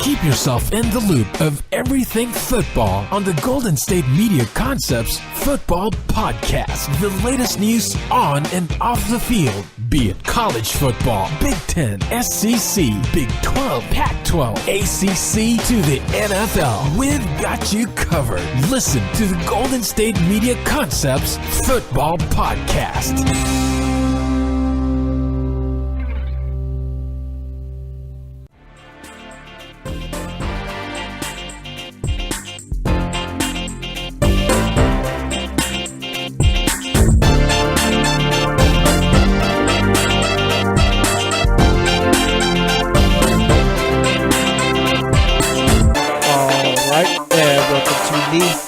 Keep yourself in the loop of everything football on the Golden State Media Concepts Football Podcast. The latest news on and off the field, be it college football, Big Ten, SEC, Big 12, Pac-12, ACC to the NFL. We've got you covered. Listen to the Golden State Media Concepts Football Podcast.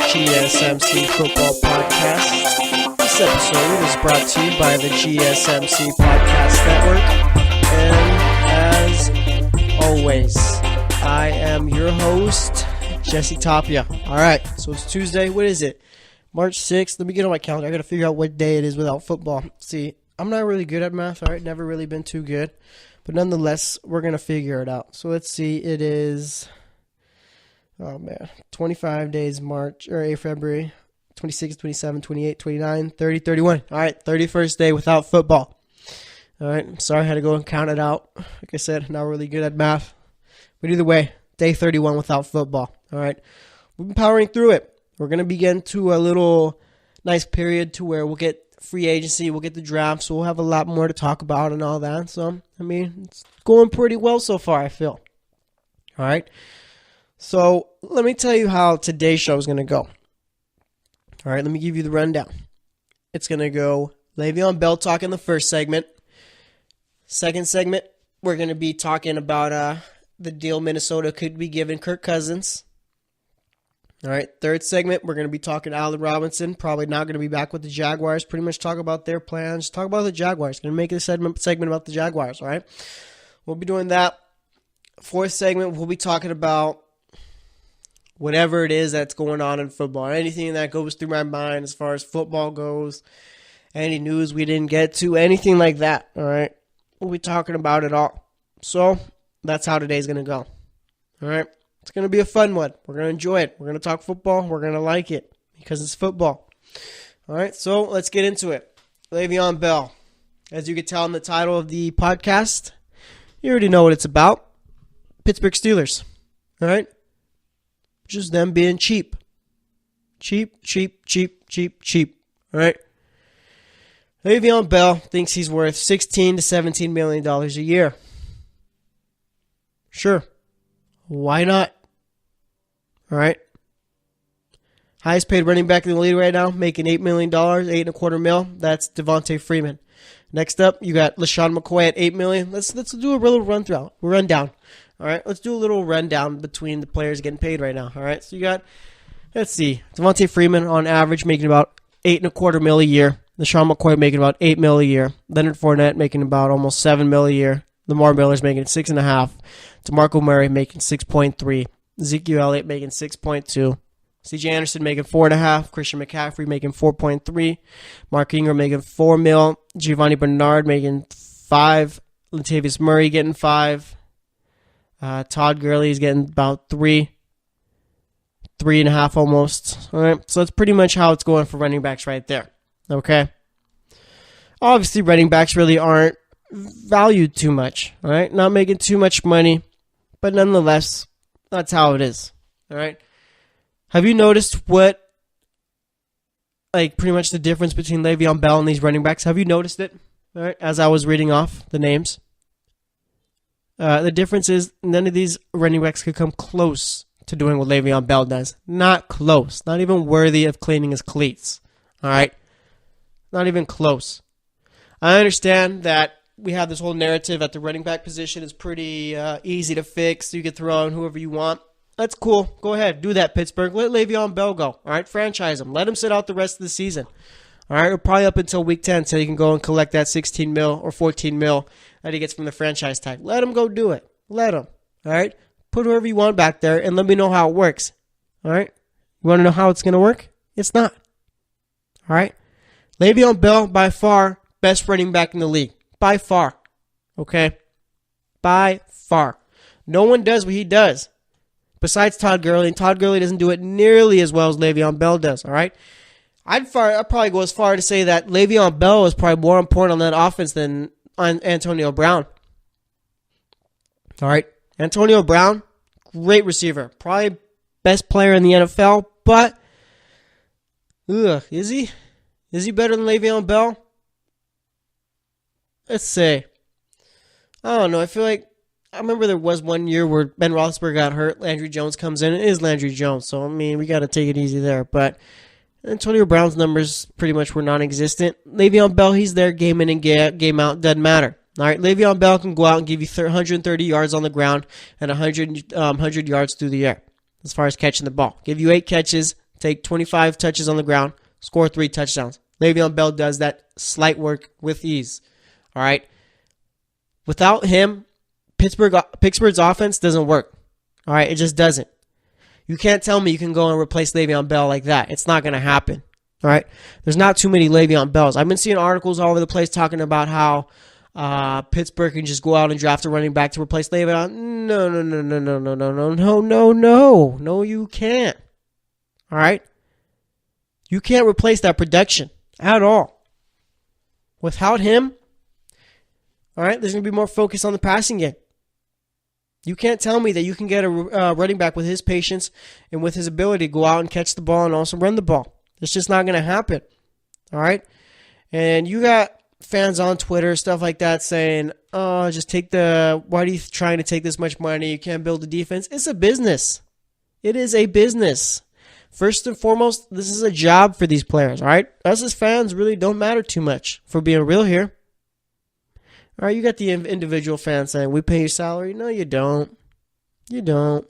GSMC Football Podcast. This episode is brought to you by the GSMC Podcast Network. And as always, I am your host, Jesse Tapia. Alright, so it's Tuesday. What is it? March 6th. Let me get on my calendar. I gotta figure out what day it is without football. See, I'm not really good at math, alright? Never really been too good. But nonetheless, we're gonna figure it out. So let's see. It is... 25 days, February, 26, 27, 28, 29, 30, 31. All right, 31st day without football. All right, I'm sorry I had to go and count it out. Like I said, not really good at math. But either way, day 31 without football. All right, we've been powering through it. We're going to begin to a little nice period to where we'll get free agency, we'll get the draft, so we'll have a lot more to talk about and all that. So, I mean, it's going pretty well so far, I feel. All right. So, let me tell you how today's show is going to go. All right, let me give you the rundown. It's going to go Le'Veon Bell talk in the first segment. Second segment, we're going to be talking about the deal Minnesota could be giving Kirk Cousins. All right, third segment, we're going to be talking Aldon Robinson. Probably not going to be back with the Jaguars. Pretty much talk about their plans. Talk about the Jaguars. Going to make a segment about the Jaguars, all right? We'll be doing that. Fourth segment, we'll be talking about whatever it is that's going on in football, anything that goes through my mind as far as football goes, any news we didn't get to, anything like that, all right? We'll be talking about it all. So, that's how today's going to go, all right? It's going to be a fun one. We're going to enjoy it. We're going to talk football. We're going to like it because it's football. All right, so let's get into it. Le'Veon Bell. As you can tell in the title of the podcast, you already know what it's about. Pittsburgh Steelers, all right? Just them being cheap. Cheap. All right? Le'Veon Bell thinks he's worth $16 to $17 million a year. Sure. Why not? All right? Highest paid running back in the league right now, making $8 million, $8.25 million. That's Devontae Freeman. Next up, you got LaShawn McCoy at $8 million. Let's do a little rundown. All right, let's do a little rundown between the players getting paid right now. All right, so you got, let's see, Devontae Freeman on average making about $8.25 million a year. LaShawn McCoy making about $8 million a year. Leonard Fournette making about almost $7 million a year. Lamar Miller's making $6.5 million. DeMarco Murray making $6.3 million. Ezekiel Elliott making $6.2 million. C.J. Anderson making $4.5 million. Christian McCaffrey making $4.3 million. Mark Ingram making $4 million. Giovanni Bernard making $5 million. Latavius Murray getting $5 million. Todd Gurley is getting about $3.5 million almost. All right, so that's pretty much how it's going for running backs right there. Okay. Obviously, running backs really aren't valued too much. All right, not making too much money, but nonetheless, that's how it is. All right. Have you noticed what, like, pretty much the difference between Le'Veon Bell and these running backs? Have you noticed it? All right, as I was reading off the names. The difference is none of these running backs could come close to doing what Le'Veon Bell does. Not close. Not even worthy of cleaning his cleats. All right? Not even close. I understand that we have this whole narrative that the running back position is pretty easy to fix. You can throw in whoever you want. That's cool. Go ahead. Do that, Pittsburgh. Let Le'Veon Bell go. All right? Franchise him. Let him sit out the rest of the season. All right? We're probably up until week 10 so he can go and collect that $16 million or $14 million that he gets from the franchise tag. Let him go do it. Let him. All right? Put whoever you want back there and let me know how it works. All right? You want to know how it's going to work? It's not. All right? Le'Veon Bell, by far, best running back in the league. By far. Okay? By far. No one does what he does. Besides Todd Gurley, and Todd Gurley doesn't do it nearly as well as Le'Veon Bell does, all right? I'd probably go as far to say that Le'Veon Bell is probably more important on that offense than Antonio Brown. All right? Antonio Brown, great receiver. Probably best player in the NFL, but is he? Is he better than Le'Veon Bell? Let's say. I don't know. I feel like I remember there was one year where Ben Roethlisberger got hurt. Landry Jones comes in. It is Landry Jones, so, I mean, we got to take it easy there. But Antonio Brown's numbers pretty much were non-existent. Le'Veon Bell, he's there game in and game out. Doesn't matter. All right, Le'Veon Bell can go out and give you 130 yards on the ground and 100 yards through the air as far as catching the ball. Give you 8 catches, take 25 touches on the ground, score 3 touchdowns. Le'Veon Bell does that slight work with ease. All right. Without him, Pittsburgh's offense doesn't work. All right, it just doesn't. You can't tell me you can go and replace Le'Veon Bell like that. It's not going to happen. All right. There's not too many Le'Veon Bells. I've been seeing articles all over the place talking about how Pittsburgh can just go out and draft a running back to replace Le'Veon. No, you can't. All right? You can't replace that production at all. Without him, all right, there's going to be more focus on the passing game. You can't tell me that you can get a running back with his patience and with his ability to go out and catch the ball and also run the ball. It's just not going to happen. All right? And you got fans on Twitter, stuff like that, saying, why are you trying to take this much money? You can't build a defense. It's a business. It is a business. First and foremost, this is a job for these players, all right? Us as fans really don't matter too much, for being real here. All right, you got the individual fans saying, we pay your salary. No, you don't. You don't.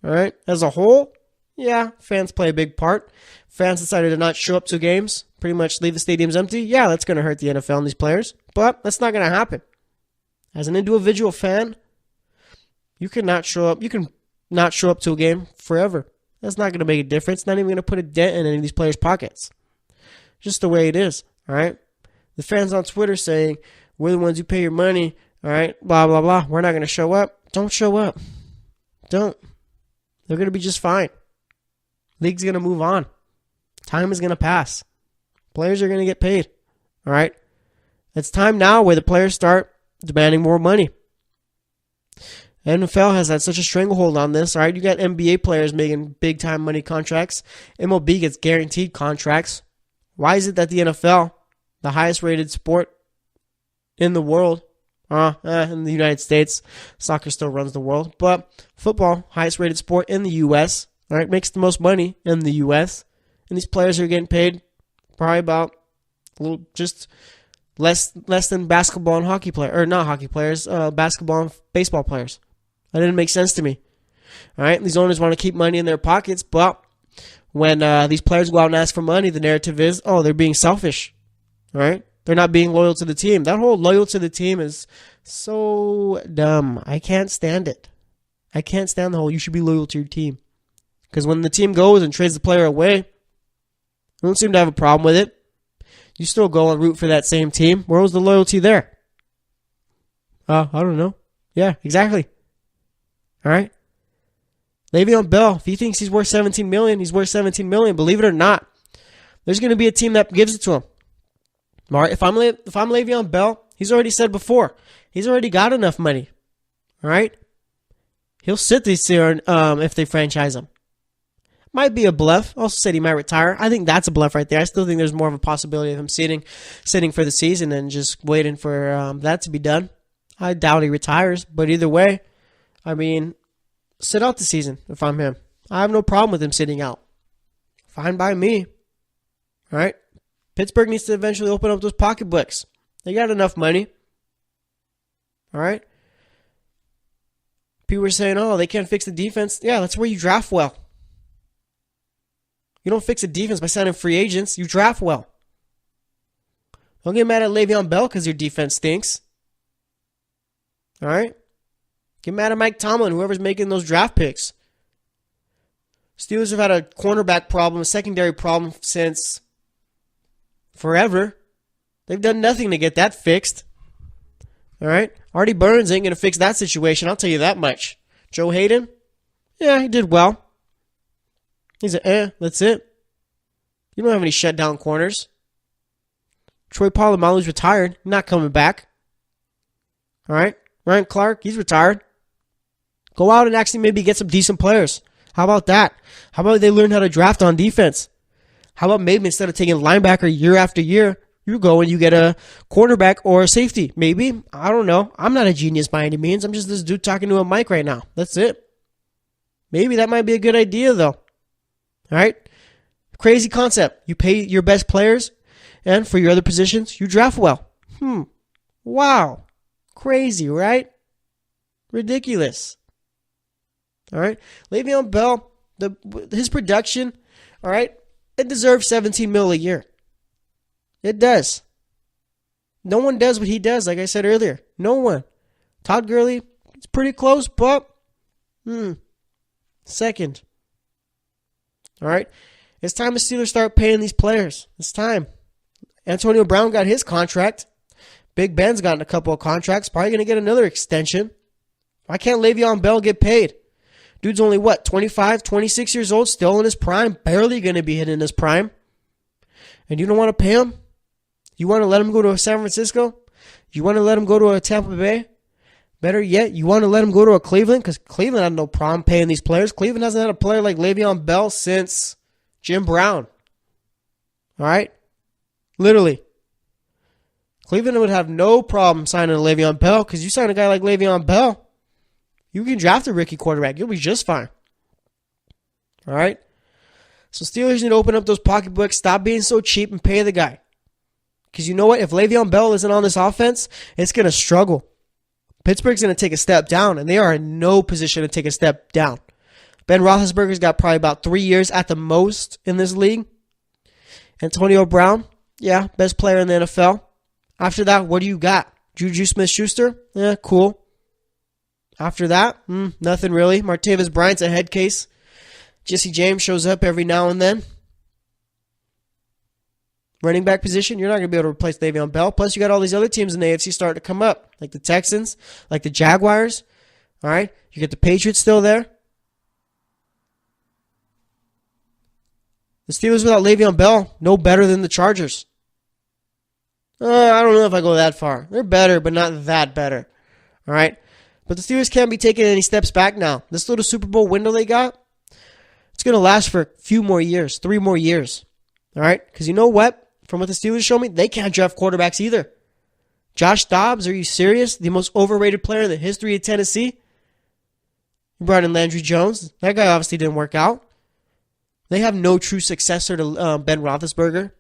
All right? As a whole, yeah, fans play a big part. Fans decided to not show up to games, pretty much leave the stadiums empty. Yeah, that's going to hurt the NFL and these players, but that's not going to happen. As an individual fan, you cannot show up. You can not show up to a game forever. That's not going to make a difference. Not even going to put a dent in any of these players' pockets. Just the way it is, all right? The fans on Twitter saying, we're the ones who pay your money, all right, blah, blah, blah. We're not going to show up. Don't show up. Don't. They're going to be just fine. League's going to move on. Time is going to pass. Players are going to get paid, all right? It's time now where the players start demanding more money. NFL has had such a stranglehold on this, all right? You got NBA players making big-time money contracts. MLB gets guaranteed contracts. Why is it that the NFL, the highest-rated sport in the world, in the United States, soccer still runs the world, but football, highest-rated sport in the U.S., all right, makes the most money in the U.S., and these players are getting paid probably about just less than basketball and hockey players, or not hockey players, basketball and baseball players. That didn't make sense to me. All right, these owners want to keep money in their pockets, but when these players go out and ask for money, the narrative is, they're being selfish. All right, they're not being loyal to the team. That whole loyal to the team is so dumb. I can't stand it. I can't stand the whole you should be loyal to your team. Because when the team goes and trades the player away, I don't seem to have a problem with it. You still go and root for that same team. Where was the loyalty there? I don't know. Yeah, exactly. All right. Le'Veon Bell, if he thinks he's worth $17 million, he's worth $17 million. Believe it or not, there's going to be a team that gives it to him. All right. If I'm Le'Veon Bell, he's already said before, he's already got enough money. All right. He'll sit this year if they franchise him. Might be a bluff. Also said he might retire. I think that's a bluff right there. I still think there's more of a possibility of him sitting for the season and just waiting for that to be done. I doubt he retires, but either way, I mean, sit out the season if I'm him. I have no problem with him sitting out. Fine by me. All right? Pittsburgh needs to eventually open up those pocketbooks. They got enough money. All right? People were saying, they can't fix the defense. Yeah, that's where you draft well. You don't fix a defense by signing free agents. You draft well. Don't get mad at Le'Veon Bell because your defense stinks. All right? Get mad at Mike Tomlin, whoever's making those draft picks. Steelers have had a cornerback problem, a secondary problem since forever. They've done nothing to get that fixed. All right? Artie Burns ain't going to fix that situation. I'll tell you that much. Joe Hayden? Yeah, he did well. He's that's it. You don't have any shutdown corners. Troy Polamalu's retired. Not coming back. All right? Ryan Clark, he's retired. Go out and actually maybe get some decent players. How about that? How about they learn how to draft on defense? How about maybe instead of taking linebacker year after year, you go and you get a cornerback or a safety? Maybe. I don't know. I'm not a genius by any means. I'm just this dude talking to a mic right now. That's it. Maybe that might be a good idea, though. All right? Crazy concept. You pay your best players, and for your other positions, you draft well. Wow. Crazy, right? Ridiculous. All right? Le'Veon Bell, his production, all right, it deserves $17 million a year. It does. No one does what he does, like I said earlier. No one. Todd Gurley, it's pretty close, but second. All right? It's time the Steelers start paying these players. It's time. Antonio Brown got his contract. Big Ben's gotten a couple of contracts. Probably going to get another extension. Why can't Le'Veon Bell get paid? Dude's only, 25, 26 years old, still in his prime, barely going to be hitting his prime. And you don't want to pay him? You want to let him go to San Francisco? You want to let him go to a Tampa Bay? Better yet, you want to let him go to a Cleveland? Because Cleveland had no problem paying these players. Cleveland hasn't had a player like Le'Veon Bell since Jim Brown. All right? Literally. Cleveland would have no problem signing a Le'Veon Bell because you sign a guy like Le'Veon Bell, you can draft a rookie quarterback. You'll be just fine. All right? So Steelers need to open up those pocketbooks, stop being so cheap, and pay the guy. Because you know what? If Le'Veon Bell isn't on this offense, it's going to struggle. Pittsburgh's going to take a step down, and they are in no position to take a step down. Ben Roethlisberger's got probably about 3 years at the most in this league. Antonio Brown, yeah, best player in the NFL. After that, what do you got? Juju Smith-Schuster? Yeah, cool. After that, nothing really. Martavis Bryant's a head case. Jesse James shows up every now and then. Running back position, you're not going to be able to replace Le'Veon Bell. Plus, you got all these other teams in the AFC starting to come up, like the Texans, like the Jaguars. All right? You get the Patriots still there. The Steelers without Le'Veon Bell, no better than the Chargers. I don't know if I go that far. They're better, but not that better. All right? But the Steelers can't be taking any steps back now. This little Super Bowl window they got, it's going to last for a few more years, 3 more years. All right? Because you know what? From what the Steelers show me, they can't draft quarterbacks either. Josh Dobbs, are you serious? The most overrated player in the history of Tennessee? You brought in Landry Jones. That guy obviously didn't work out. They have no true successor to Ben Roethlisberger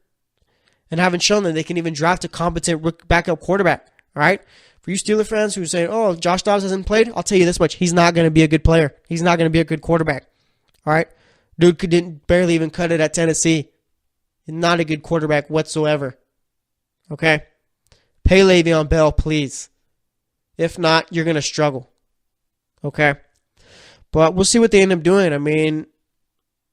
and haven't shown that they can even draft a competent backup quarterback. All right? For you Steeler fans who are saying, oh, Josh Dobbs hasn't played, I'll tell you this much. He's not going to be a good player. He's not going to be a good quarterback. All right? Dude didn't barely even cut it at Tennessee. Not a good quarterback whatsoever. Okay? Pay Le'Veon Bell, please. If not, you're going to struggle. Okay? But we'll see what they end up doing. I mean,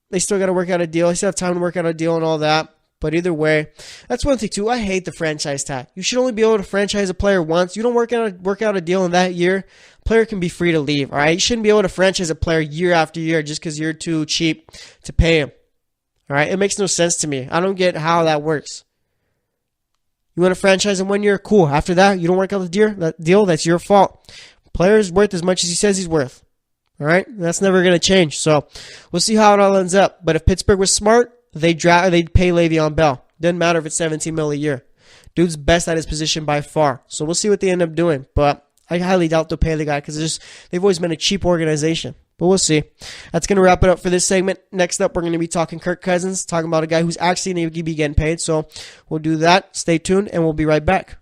they still got to work out a deal. They still have time to work out a deal and all that. But either way, that's one thing too. I hate the franchise tag. You should only be able to franchise a player once. You don't work out a deal in that year, player can be free to leave. All right, you shouldn't be able to franchise a player year after year just because you're too cheap to pay him. All right, it makes no sense to me. I don't get how that works. You want to franchise him 1 year, cool. After that, you don't work out the deal. That's your fault. Player is worth as much as he says he's worth. All right, that's never going to change. So we'll see how it all ends up. But if Pittsburgh was smart, they'd pay Le'Veon Bell. Doesn't matter if it's $17 million a year. Dude's best at his position by far. So we'll see what they end up doing. But I highly doubt they'll pay the guy because they've always been a cheap organization. But we'll see. That's going to wrap it up for this segment. Next up, we're going to be talking Kirk Cousins, talking about a guy who's actually going to be getting paid. So we'll do that. Stay tuned, and we'll be right back.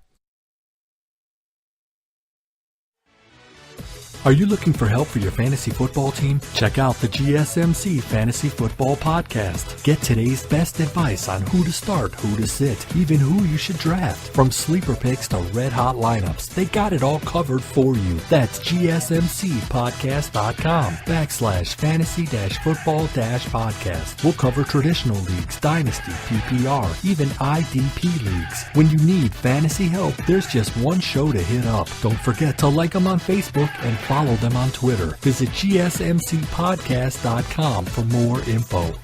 Are you looking for help for your fantasy football team? Check out the GSMC Fantasy Football Podcast. Get today's best advice on who to start, who to sit, even who you should draft. From sleeper picks to red-hot lineups, they got it all covered for you. That's gsmcpodcast.com/fantasy-football-podcast. We'll cover traditional leagues, dynasty, PPR, even IDP leagues. When you need fantasy help, there's just one show to hit up. Don't forget to like them on Facebook and follow follow them on Twitter. Visit gsmcpodcast.com for more info.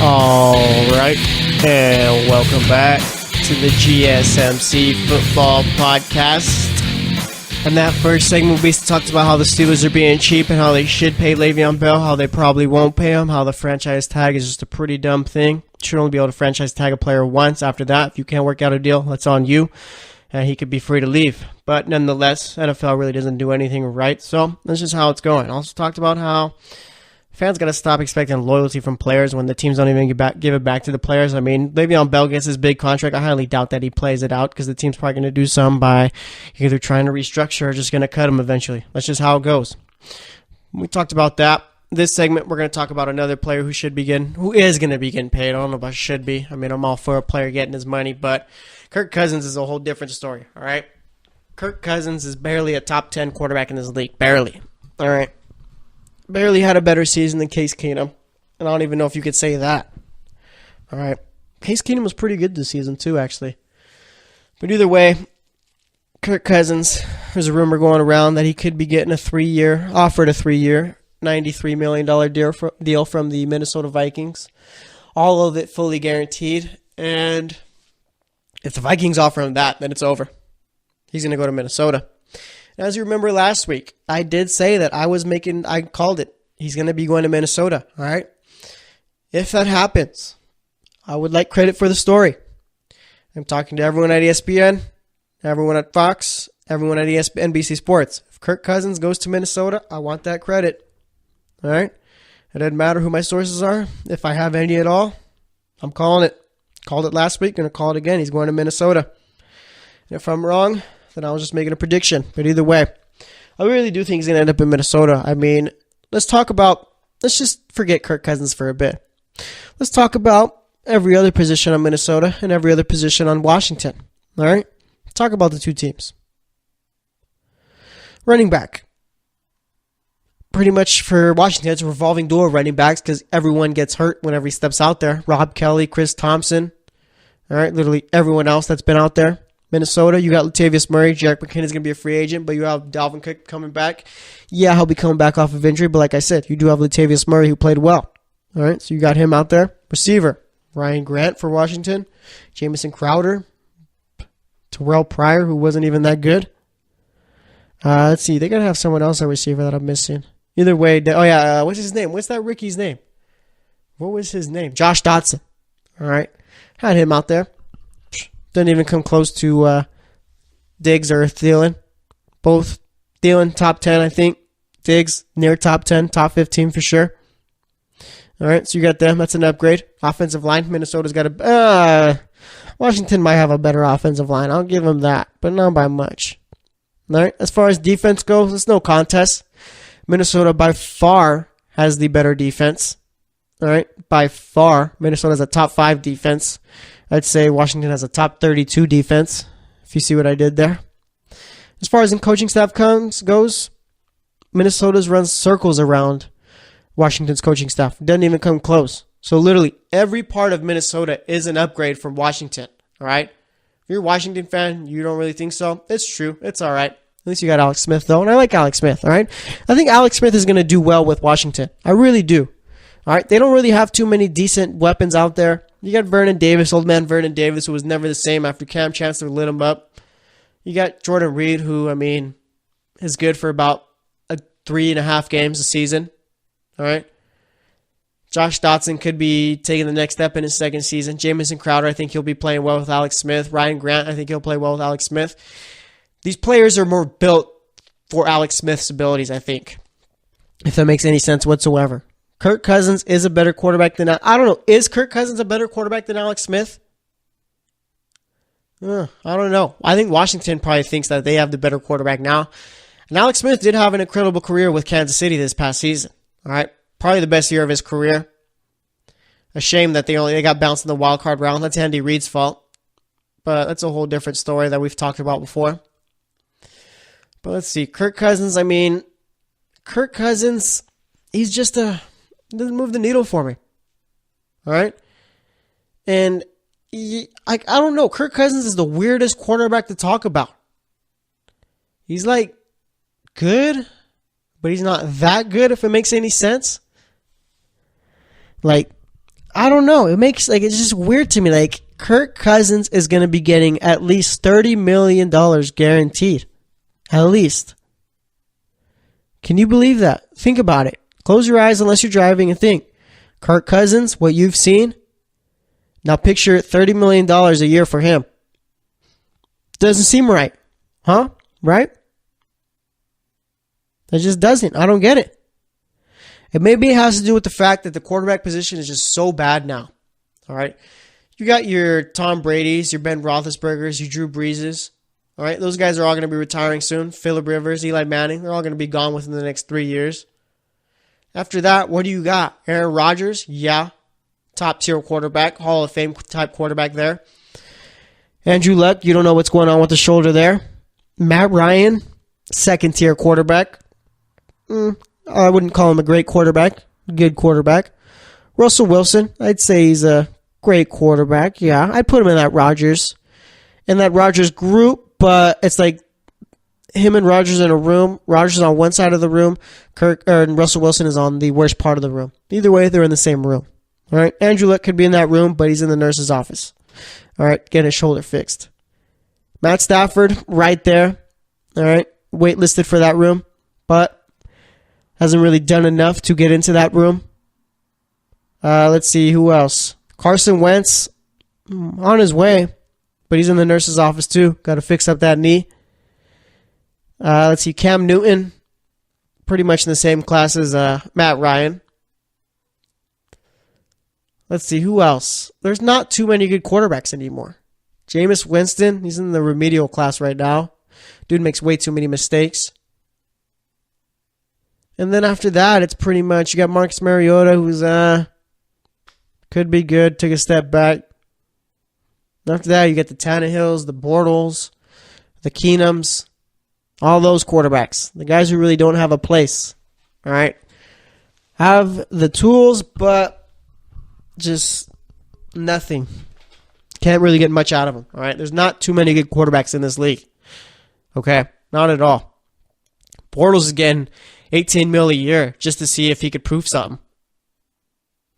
Alright, and welcome back to the GSMC Football Podcast. And that first segment, we talked about how the Steelers are being cheap and how they should pay Le'Veon Bell, how they probably won't pay him, how the franchise tag is just a pretty dumb thing. You should only be able to franchise tag a player once. After that, if you can't work out a deal, that's on you, and he could be free to leave. But nonetheless, NFL really doesn't do anything right, so that's just how it's going. Also talked about how fans got to stop expecting loyalty from players when the teams don't even give it back to the players. I mean, Le'Veon Bell gets his big contract. I highly doubt that he plays it out because the team's probably going to do some by either trying to restructure or just going to cut him eventually. That's just how it goes. We talked about that. This segment, we're going to talk about another player who is going to be getting paid. I don't know about should be. I mean, I'm all for a player getting his money, but Kirk Cousins is a whole different story, all right? Kirk Cousins is barely a top 10 quarterback in this league. Barely. All right? Barely had a better season than Case Keenum. And I don't even know if you could say that. All right. Case Keenum was pretty good this season, too, actually. But either way, Kirk Cousins, there's a rumor going around that he could be getting offered a 3-year, $93 million deal from the Minnesota Vikings. All of it fully guaranteed. And if the Vikings offer him that, then it's over. He's going to go to Minnesota. As you remember last week, I did say that I called it. He's going to be going to Minnesota, all right? If that happens, I would like credit for the story. I'm talking to everyone at ESPN, everyone at Fox, everyone at NBC Sports. If Kirk Cousins goes to Minnesota, I want that credit, all right? It doesn't matter who my sources are. If I have any at all, I'm calling it. Called it last week, going to call it again. He's going to Minnesota. And if I'm wrong, then I was just making a prediction. But either way, I really do think he's going to end up in Minnesota. I mean, let's just forget Kirk Cousins for a bit. Let's talk about every other position on Minnesota and every other position on Washington. All right? Talk about the two teams. Running back. Pretty much for Washington, it's a revolving door of running backs because everyone gets hurt whenever he steps out there. Rob Kelly, Chris Thompson. All right? Literally everyone else that's been out there. Minnesota, you got Latavius Murray. Jerick McKinnon's going to be a free agent, but you have Dalvin Cook coming back. Yeah, he'll be coming back off of injury, but like I said, you do have Latavius Murray who played well. All right, so you got him out there. Receiver, Ryan Grant for Washington. Jamison Crowder. Terrell Pryor, who wasn't even that good. Let's see, they got to have someone else at receiver that I'm missing. Either way, what's his name? What's that Ricky's name? What was his name? Josh Dotson. All right, had him out there. Doesn't even come close to Diggs or Thielen. Both Thielen top 10, I think. Diggs near top 10, top 15 for sure. All right, so you got them. That's an upgrade. Offensive line, Minnesota's got Washington might have a better offensive line. I'll give them that, but not by much. All right, as far as defense goes, it's no contest. Minnesota by far has the better defense. All right, by far. Minnesota has a top 5 defense. I'd say Washington has a top 32 defense, if you see what I did there. As far as in coaching staff goes, Minnesota's runs circles around Washington's coaching staff. It doesn't even come close. So literally every part of Minnesota is an upgrade from Washington. All right? If you're a Washington fan, you don't really think so. It's true. It's all right. At least you got Alex Smith, though. And I like Alex Smith, all right? I think Alex Smith is going to do well with Washington. I really do. All right? They don't really have too many decent weapons out there. You got Vernon Davis, old man Vernon Davis, who was never the same after Cam Chancellor lit him up. You got Jordan Reed, who, I mean, is good for about 3.5 games a season. All right? Josh Dotson could be taking the next step in his second season. Jamison Crowder, I think he'll be playing well with Alex Smith. Ryan Grant, I think he'll play well with Alex Smith. These players are more built for Alex Smith's abilities, I think, if that makes any sense whatsoever. Kirk Cousins is a better quarterback than... I don't know. Is Kirk Cousins a better quarterback than Alex Smith? I don't know. I think Washington probably thinks that they have the better quarterback now. And Alex Smith did have an incredible career with Kansas City this past season. All right, probably the best year of his career. A shame that they got bounced in the wild card round. That's Andy Reid's fault. But that's a whole different story that we've talked about before. But let's see. Kirk Cousins, he's just doesn't move the needle for me. All right? And I don't know. Kirk Cousins is the weirdest quarterback to talk about. He's like good, but he's not that good, if it makes any sense. Like, I don't know. It's just weird to me. Like, Kirk Cousins is going to be getting at least $30 million guaranteed. At least. Can you believe that? Think about it. Close your eyes unless you're driving and think. Kirk Cousins, what you've seen. Now picture $30 million a year for him. Doesn't seem right. Huh? Right? It just doesn't. I don't get it. And maybe it has to do with the fact that the quarterback position is just so bad now. All right? You got your Tom Brady's, your Ben Roethlisberger's, your Drew Breeses. All right? Those guys are all going to be retiring soon. Phillip Rivers, Eli Manning, they're all going to be gone within the next 3 years. After that, what do you got? Aaron Rodgers? Yeah. Top-tier quarterback, Hall of Fame type quarterback there. Andrew Luck, you don't know what's going on with the shoulder there. Matt Ryan, second-tier quarterback. I wouldn't call him a great quarterback. Good quarterback. Russell Wilson, I'd say he's a great quarterback. Yeah, I'd put him in that Rodgers group, but it's like him and Rodgers in a room. Rodgers on one side of the room. And Russell Wilson is on the worst part of the room. Either way, they're in the same room. All right, Andrew Luck could be in that room, but he's in the nurse's office. All right, getting his shoulder fixed. Matt Stafford, right there. All right, waitlisted for that room, but hasn't really done enough to get into that room. Let's see, who else? Carson Wentz, on his way, but he's in the nurse's office too. Got to fix up that knee. Let's see, Cam Newton, pretty much in the same class as Matt Ryan. Let's see, who else? There's not too many good quarterbacks anymore. Jameis Winston, he's in the remedial class right now. Dude makes way too many mistakes. And then after that, it's pretty much, you got Marcus Mariota, who's could be good, took a step back. And after that, you get the Tannehills, the Bortles, the Keenums, all those quarterbacks. The guys who really don't have a place. All right? Have the tools, but just nothing. Can't really get much out of them. All right? There's not too many good quarterbacks in this league. Okay? Not at all. Bortles is getting $18 million a year just to see if he could prove something.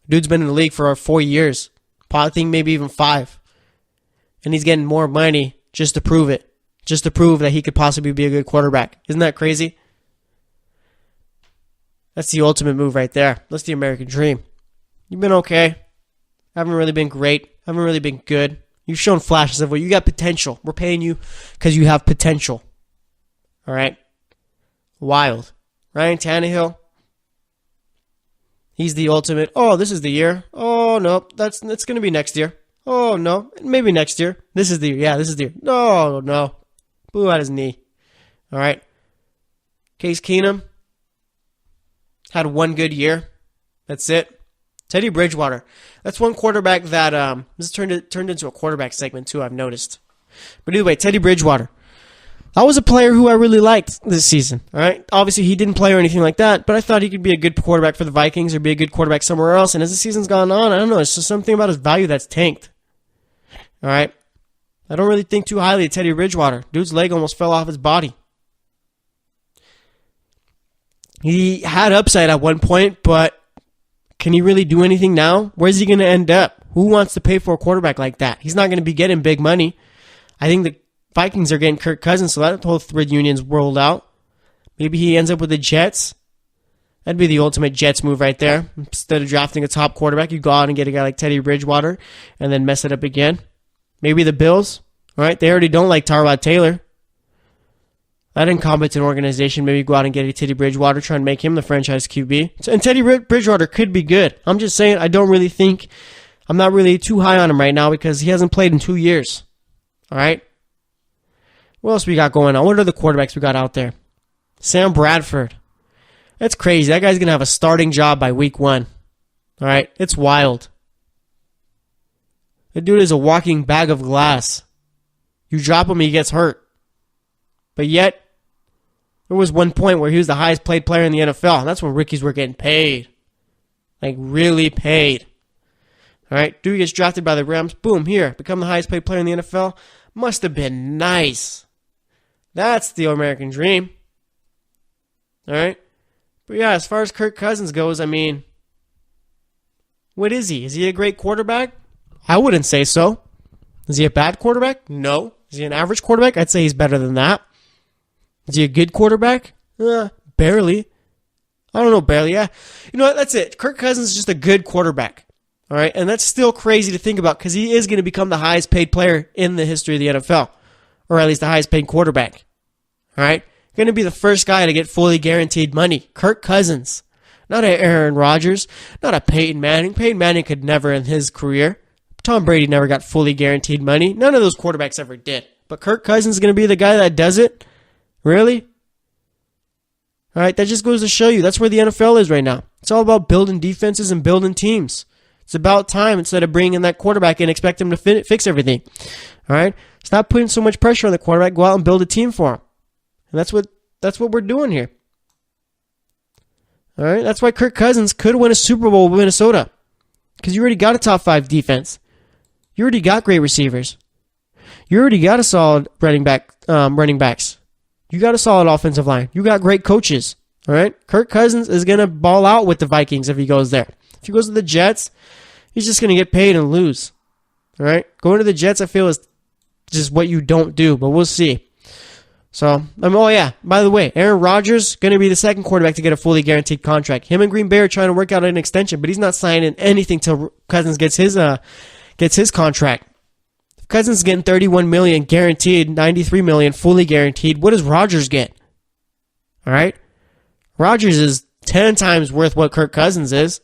Dude's been in the league for 4 years. I think maybe even 5. And he's getting more money just to prove it. Just to prove that he could possibly be a good quarterback. Isn't that crazy? That's the ultimate move right there. That's the American dream. You've been okay. Haven't really been great. Haven't really been good. You've shown flashes of what you got potential. We're paying you because you have potential. All right? Wild. Ryan Tannehill. He's the ultimate. Oh, this is the year. Oh, no. That's going to be next year. Oh, no. Maybe next year. This is the year. Yeah, this is the year. No. Blew out his knee. All right. Case Keenum. Had one good year. That's it. Teddy Bridgewater. That's one quarterback that this turned into a quarterback segment too, I've noticed. But anyway, Teddy Bridgewater. That was a player who I really liked this season. All right. Obviously, he didn't play or anything like that, but I thought he could be a good quarterback for the Vikings or be a good quarterback somewhere else. And as the season's gone on, I don't know. It's just something about his value that's tanked. All right. I don't really think too highly of Teddy Bridgewater. Dude's leg almost fell off his body. He had upside at one point, but can he really do anything now? Where's he going to end up? Who wants to pay for a quarterback like that? He's not going to be getting big money. I think the Vikings are getting Kirk Cousins, so that whole thread union's rolled out. Maybe he ends up with the Jets. That'd be the ultimate Jets move right there. Instead of drafting a top quarterback, you go out and get a guy like Teddy Bridgewater and then mess it up again. Maybe the Bills. All right, they already don't like Tyrod Taylor. That incompetent organization, maybe go out and get a Teddy Bridgewater, try and make him the franchise QB. And Teddy Bridgewater could be good. I'm just saying, I'm not really too high on him right now because he hasn't played in 2 years. All right? What else we got going on? What are the quarterbacks we got out there? Sam Bradford. That's crazy. That guy's going to have a starting job by week 1. All right? It's wild. The dude is a walking bag of glass. You drop him, he gets hurt. But yet, there was one point where he was the highest paid player in the NFL. And that's when rookies were getting paid. Like, really paid. All right? Dude gets drafted by the Rams. Boom, here. Become the highest paid player in the NFL. Must have been nice. That's the American dream. All right? But yeah, as far as Kirk Cousins goes, I mean, what is he? Is he a great quarterback? I wouldn't say so. Is he a bad quarterback? No. Is he an average quarterback? I'd say he's better than that. Is he a good quarterback? Barely. I don't know, barely. Yeah. You know what? That's it. Kirk Cousins is just a good quarterback. All right? And that's still crazy to think about because he is going to become the highest paid player in the history of the NFL. Or at least the highest paid quarterback. All right? Going to be the first guy to get fully guaranteed money. Kirk Cousins. Not a Aaron Rodgers. Not a Peyton Manning. Peyton Manning could never in his career. Tom Brady never got fully guaranteed money. None of those quarterbacks ever did. But Kirk Cousins is going to be the guy that does it? Really? All right, that just goes to show you. That's where the NFL is right now. It's all about building defenses and building teams. It's about time instead of bringing in that quarterback and expect him to fix everything. All right? Stop putting so much pressure on the quarterback. Go out and build a team for him. And that's what we're doing here. All right? That's why Kirk Cousins could win a Super Bowl with Minnesota. Because you already got a top 5 defense. You already got great receivers. You already got a solid running backs. You got a solid offensive line. You got great coaches. All right? Kirk Cousins is going to ball out with the Vikings if he goes there. If he goes to the Jets, he's just going to get paid and lose. All right? Going to the Jets, I feel, is just what you don't do, but we'll see. So, oh yeah, by the way, Aaron Rodgers going to be the second quarterback to get a fully guaranteed contract. Him and Green Bay are trying to work out an extension, but he's not signing anything till Cousins gets his contract. If Cousins is getting $31 million guaranteed, $93 million fully guaranteed, what does Rodgers get? All right? Rodgers is 10 times worth what Kirk Cousins is.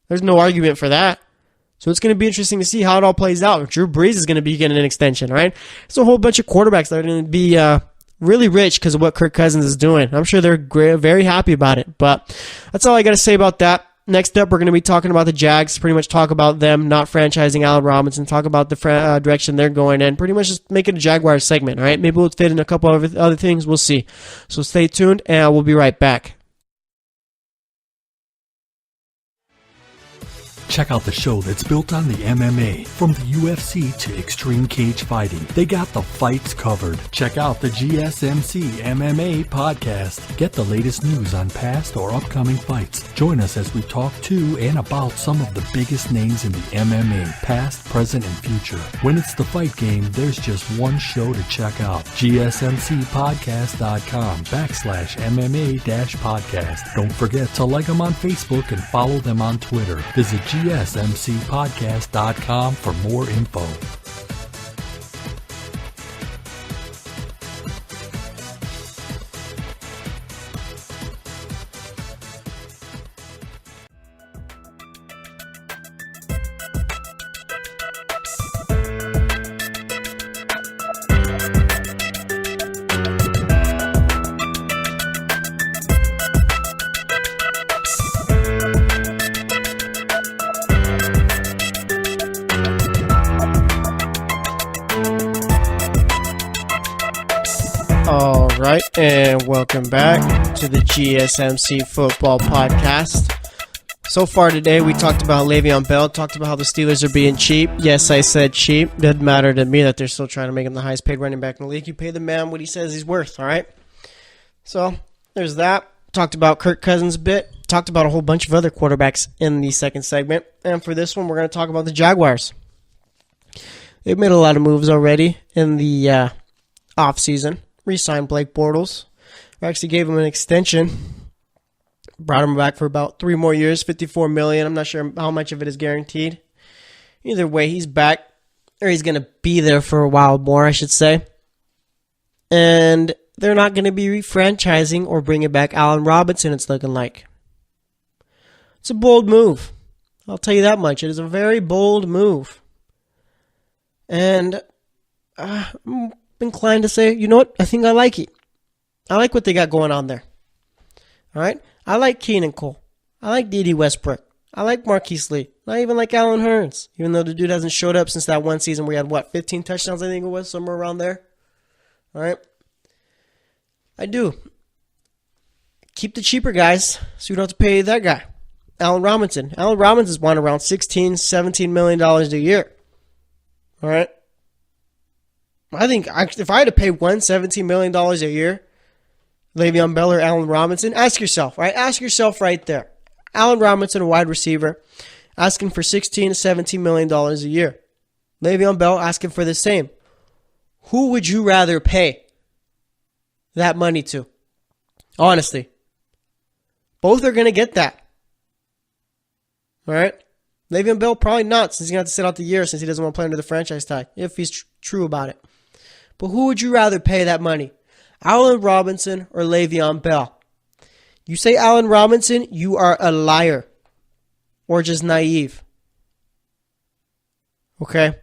There's no argument for that. So it's going to be interesting to see how it all plays out. Drew Brees is going to be getting an extension, all right? There's a whole bunch of quarterbacks that are going to be really rich because of what Kirk Cousins is doing. I'm sure they're very happy about it. But that's all I got to say about that. Next up, we're going to be talking about the Jags, pretty much talk about them not franchising Allen Robinson, talk about the direction they're going in, pretty much just make it a Jaguars segment, all right? Maybe we'll fit in a couple of other things. We'll see. So stay tuned, and we'll be right back. Check out the show that's built on the MMA. From the UFC to extreme cage fighting, they got the fights covered. Check out the GSMC MMA podcast. Get the latest news on past or upcoming fights. Join us as we talk to and about some of the biggest names in the MMA, past, present, and future. When it's the fight game, there's just one show to check out. GSMCpodcast.com/MMA-podcast. Don't forget to like them on Facebook and follow them on Twitter. Visit GSMCpodcast.com for more info. All right, and welcome back to the GSMC Football Podcast. So far today, we talked about Le'Veon Bell, talked about how the Steelers are being cheap. Yes, I said cheap. Doesn't matter to me that they're still trying to make him the highest paid running back in the league. You pay the man what he says he's worth, all right? So there's that. Talked about Kirk Cousins a bit. Talked about a whole bunch of other quarterbacks in the second segment. And for this one, we're going to talk about the Jaguars. They've made a lot of moves already in the offseason. Re-signed Blake Bortles. We actually gave him an extension. Brought him back for about 3 more years, $54 million. I'm not sure how much of it is guaranteed. Either way, he's back. Or he's going to be there for a while more, I should say. And they're not going to be refranchising or bringing back Allen Robinson, it's looking like. It's a bold move. I'll tell you that much. It is a very bold move. And I'm inclined to say, you know what? I think I like it. I like what they got going on there. All right? I like Keenan Cole. I like D.D. Westbrook. I like Marquise Lee. I even like Allen Hurns, even though the dude hasn't showed up since that one season where he had, 15 touchdowns, I think it was, somewhere around there. All right? I do. Keep the cheaper guys so you don't have to pay that guy. Allen Robinson. Allen Robinson's won around $16, $17 million a year. All right? I think if I had to pay $17 million a year, Le'Veon Bell or Allen Robinson, ask yourself, right? Ask yourself right there. Allen Robinson, a wide receiver, asking for $16 to $17 million a year. Le'Veon Bell asking for the same. Who would you rather pay that money to? Honestly. Both are going to get that. All right? Le'Veon Bell probably not, since he's going to have to sit out the year since he doesn't want to play under the franchise tag, if he's true about it. But who would you rather pay that money? Allen Robinson or Le'Veon Bell? You say Allen Robinson, you are a liar. Or just naive. Okay?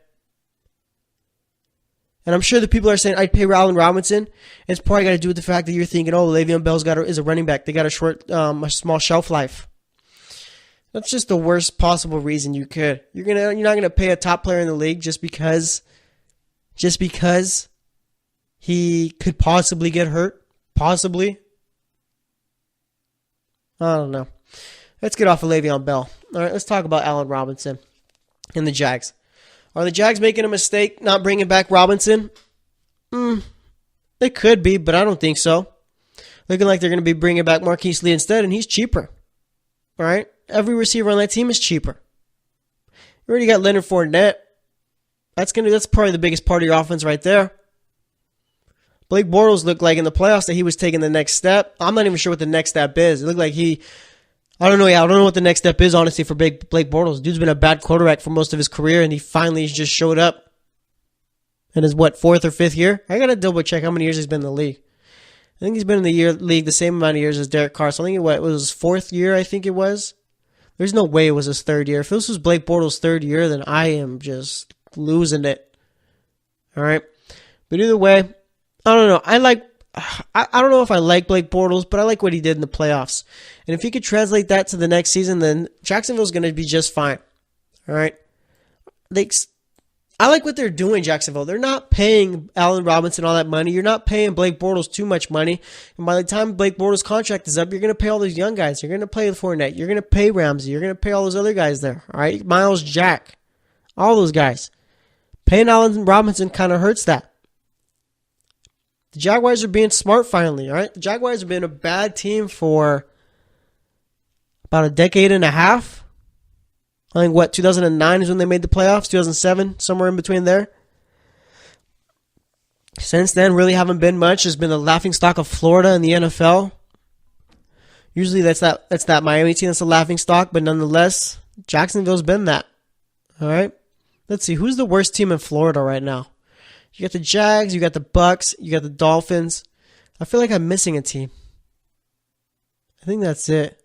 And I'm sure the people are saying, I'd pay Allen Robinson. It's probably got to do with the fact that you're thinking, oh, Le'Veon Bell's is a running back. They got a small shelf life. That's just the worst possible reason you could. You're not gonna pay a top player in the league just because he could possibly get hurt. Possibly. I don't know. Let's get off of Le'Veon Bell. All right, let's talk about Allen Robinson and the Jags. Are the Jags making a mistake not bringing back Robinson? It could be, but I don't think so. Looking like they're going to be bringing back Marquise Lee instead, and he's cheaper. All right? Every receiver on that team is cheaper. You already got Leonard Fournette. That's probably the biggest part of your offense right there. Blake Bortles looked like in the playoffs that he was taking the next step. I'm not even sure what the next step is. It looked like I don't know what the next step is, honestly, for Blake Bortles. Dude's been a bad quarterback for most of his career, and he finally just showed up in his, 4th or 5th year? I got to double check how many years he's been in the league. I think he's been in the league the same amount of years as Derek Carr. So I think it was his 4th year, I think it was. There's no way it was his 3rd year. If this was Blake Bortles' 3rd year, then I am just losing it. All right? But either way, I don't know. I don't know if I like Blake Bortles, but I like what he did in the playoffs. And if he could translate that to the next season, then Jacksonville's going to be just fine. All right? I like what they're doing, Jacksonville. They're not paying Allen Robinson all that money. You're not paying Blake Bortles too much money. And by the time Blake Bortles' contract is up, you're going to pay all those young guys. You're going to pay Fournette. You're going to pay Ramsey. You're going to pay all those other guys there. All right? Miles Jack. All those guys. Paying Allen Robinson kind of hurts that. The Jaguars are being smart finally, all right? The Jaguars have been a bad team for about a decade and a half. I think, 2009 is when they made the playoffs, 2007, somewhere in between there. Since then, really haven't been much. Has been the laughingstock of Florida in the NFL. Usually that's that Miami team that's a laughingstock, but nonetheless, Jacksonville's been that. All right? Let's see, who's the worst team in Florida right now? You got the Jags, you got the Bucks, you got the Dolphins. I feel like I'm missing a team. I think that's it.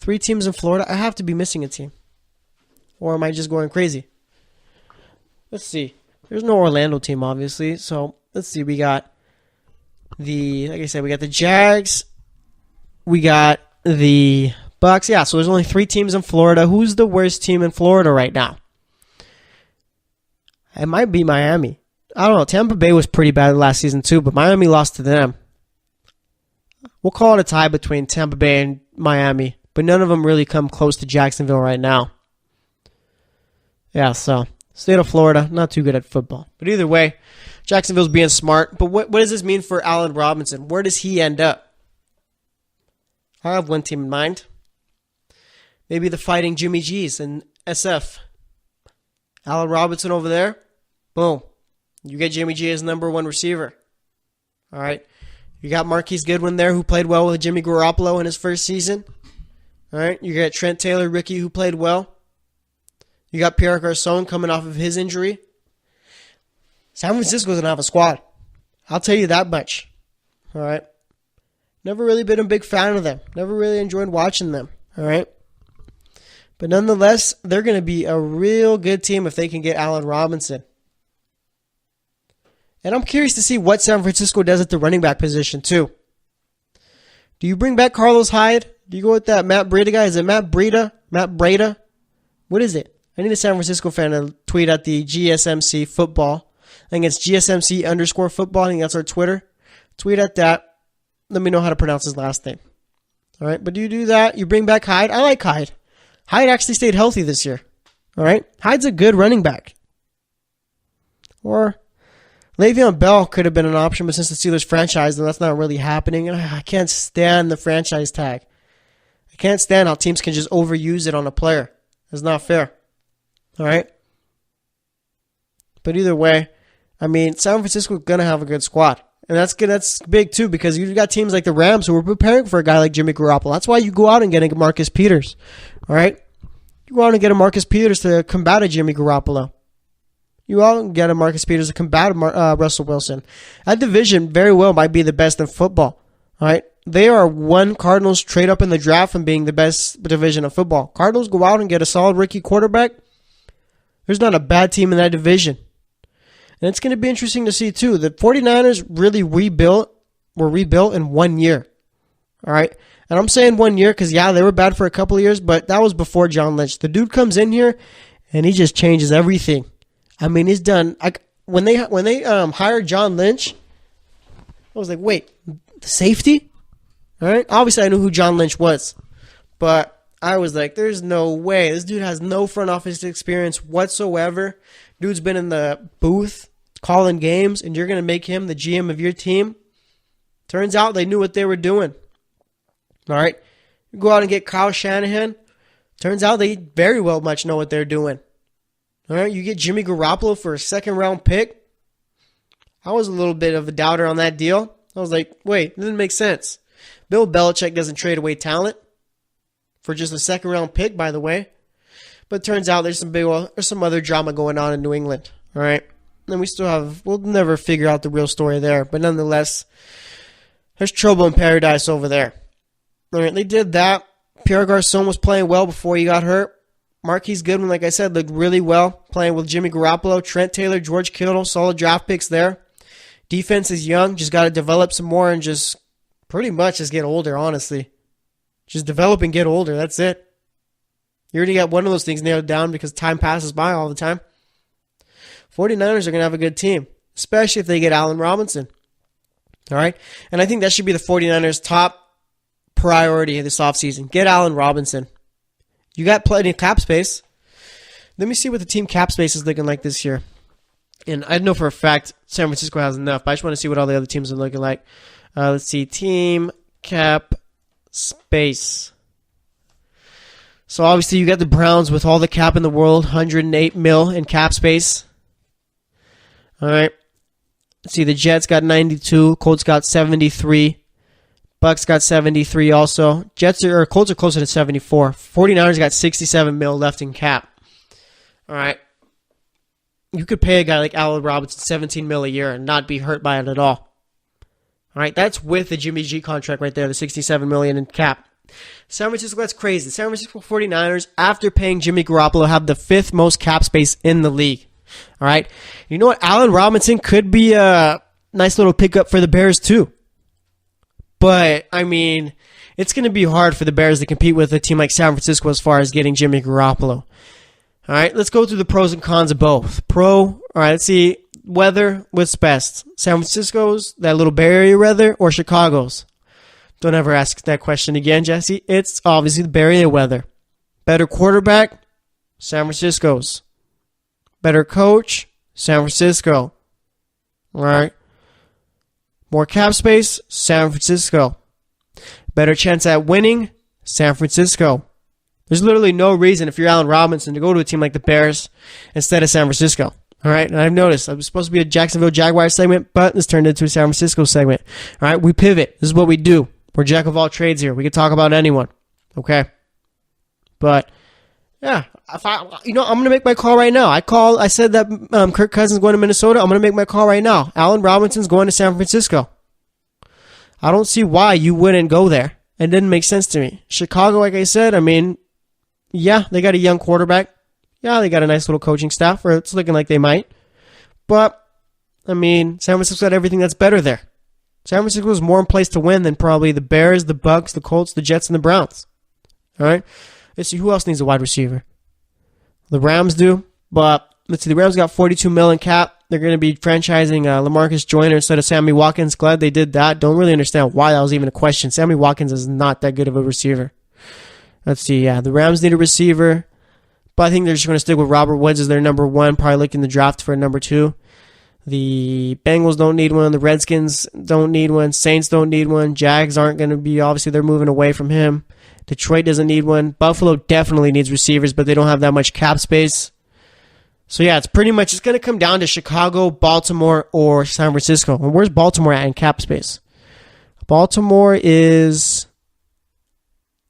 3 teams in Florida. I have to be missing a team. Or am I just going crazy? Let's see. There's no Orlando team, obviously. So, let's see. We got like I said, we got the Jags. We got the Bucks. Yeah, so there's only 3 teams in Florida. Who's the worst team in Florida right now? It might be Miami. I don't know. Tampa Bay was pretty bad last season too, but Miami lost to them. We'll call it a tie between Tampa Bay and Miami, but none of them really come close to Jacksonville right now. Yeah, so state of Florida, not too good at football. But either way, Jacksonville's being smart. But what does this mean for Allen Robinson? Where does he end up? I have one team in mind. Maybe the Fighting Jimmy G's and SF. Allen Robinson over there. Boom. You get Jimmy G as number 1 receiver. All right. You got Marquise Goodwin there who played well with Jimmy Garoppolo in his first season. All right. You got Trent Taylor, rookie, who played well. You got Pierre Garçon coming off of his injury. San Francisco doesn't have a squad. I'll tell you that much. All right. Never really been a big fan of them. Never really enjoyed watching them. All right. But nonetheless, they're going to be a real good team if they can get Allen Robinson. And I'm curious to see what San Francisco does at the running back position, too. Do you bring back Carlos Hyde? Do you go with that Matt Breida guy? Is it Matt Breida? Matt Breida? What is it? I need a San Francisco fan to tweet at the GSMC football. I think it's GSMC_football. I think that's our Twitter. Tweet at that. Let me know how to pronounce his last name. All right, but do you do that? You bring back Hyde? I like Hyde. Hyde actually stayed healthy this year. All right, Hyde's a good running back. Or Le'Veon Bell could have been an option, but since the Steelers franchised, then that's not really happening. I can't stand the franchise tag. I can't stand how teams can just overuse it on a player. It's not fair. All right? But either way, I mean, San Francisco's going to have a good squad. And that's good. That's big, too, because you've got teams like the Rams who are preparing for a guy like Jimmy Garoppolo. That's why you go out and get a Marcus Peters. All right? You go out and get a Marcus Peters to combat a Jimmy Garoppolo. You all can get a Marcus Peters to combat Russell Wilson. That division very well might be the best in football. All right? They are one Cardinals trade up in the draft from being the best division of football. Cardinals go out and get a solid rookie quarterback. There's not a bad team in that division. And it's going to be interesting to see, too. The 49ers really were rebuilt in 1 year. All right? And I'm saying 1 year because, yeah, they were bad for a couple of years, but that was before John Lynch. The dude comes in here, and he just changes everything. I mean, he's done. When they hired John Lynch, I was like, wait, the safety? All right? Obviously, I knew who John Lynch was. But I was like, there's no way. This dude has no front office experience whatsoever. Dude's been in the booth calling games, and you're going to make him the GM of your team? Turns out they knew what they were doing. All right? You go out and get Kyle Shanahan. Turns out they very well much know what they're doing. All right? You get Jimmy Garoppolo for a second-round pick. I was a little bit of a doubter on that deal. I was like, wait, it doesn't make sense. Bill Belichick doesn't trade away talent for just a second-round pick, by the way. But it turns out there's some other drama going on in New England. All right? And we'll never figure out the real story there. But nonetheless, there's trouble in paradise over there. All right, they did that. Pierre Garçon was playing well before he got hurt. Marquise Goodwin, like I said, looked really well playing with Jimmy Garoppolo. Trent Taylor, George Kittle, solid draft picks there. Defense is young. Just got to develop some more and just pretty much just get older, honestly. Just develop and get older. That's it. You already got one of those things nailed down because time passes by all the time. 49ers are going to have a good team, especially if they get Allen Robinson. All right? And I think that should be the 49ers' top priority this offseason. Get Allen Robinson. You got plenty of cap space. Let me see what the team cap space is looking like this year. And I know for a fact San Francisco has enough, but I just want to see what all the other teams are looking like. Let's see. Team cap space. So obviously you got the Browns with all the cap in the world, $108 million in cap space. All right. Let's see, the Jets got 92, Colts got 73, Bucks got 73 also. Colts are closer to 74. 49ers got $67 million left in cap. All right. You could pay a guy like Allen Robinson $17 million a year and not be hurt by it at all. All right, that's with the Jimmy G contract right there, the $67 million in cap. San Francisco, that's crazy. San Francisco 49ers, after paying Jimmy Garoppolo, have the 5th most cap space in the league. All right. You know what? Allen Robinson could be a nice little pickup for the Bears too. But, I mean, it's going to be hard for the Bears to compete with a team like San Francisco as far as getting Jimmy Garoppolo. All right. Let's go through the pros and cons of both. All right. Let's see. Weather, what's best? San Francisco's, that little Bay Area weather, or Chicago's? Don't ever ask that question again, Jesse. It's obviously the Bay Area weather. Better quarterback? San Francisco's. Better coach? San Francisco. All right. More cap space? San Francisco. Better chance at winning? San Francisco. There's literally no reason if you're Allen Robinson to go to a team like the Bears instead of San Francisco. All right, and I've noticed. It was supposed to be a Jacksonville Jaguars segment, but this turned into a San Francisco segment. All right, we pivot. This is what we do. We're jack of all trades here. We can talk about anyone. Okay? But, yeah, I'm going to make my call right now. I said that Kirk Cousins going to Minnesota. I'm going to make my call right now. Allen Robinson's going to San Francisco. I don't see why you wouldn't go there. It didn't make sense to me. Chicago, like I said, I mean, yeah, they got a young quarterback. Yeah, they got a nice little coaching staff, or it's looking like they might. But, I mean, San Francisco's got everything that's better there. San Francisco is more in place to win than probably the Bears, the Bucks, the Colts, the Jets, and the Browns. All right? Let's see, who else needs a wide receiver? The Rams do, but let's see, the Rams got $42 million cap. They're going to be franchising LaMarcus Joyner instead of Sammy Watkins. Glad they did that. Don't really understand why that was even a question. Sammy Watkins is not that good of a receiver. Let's see, yeah, the Rams need a receiver, but I think they're just going to stick with Robert Woods as their number one, probably looking the draft for a number two. The Bengals don't need one. The Redskins don't need one. Saints don't need one. Jags aren't going to be, obviously, they're moving away from him. Detroit doesn't need one. Buffalo definitely needs receivers, but they don't have that much cap space. So, yeah, it's pretty much, it's going to come down to Chicago, Baltimore, or San Francisco. And where's Baltimore at in cap space? Baltimore is,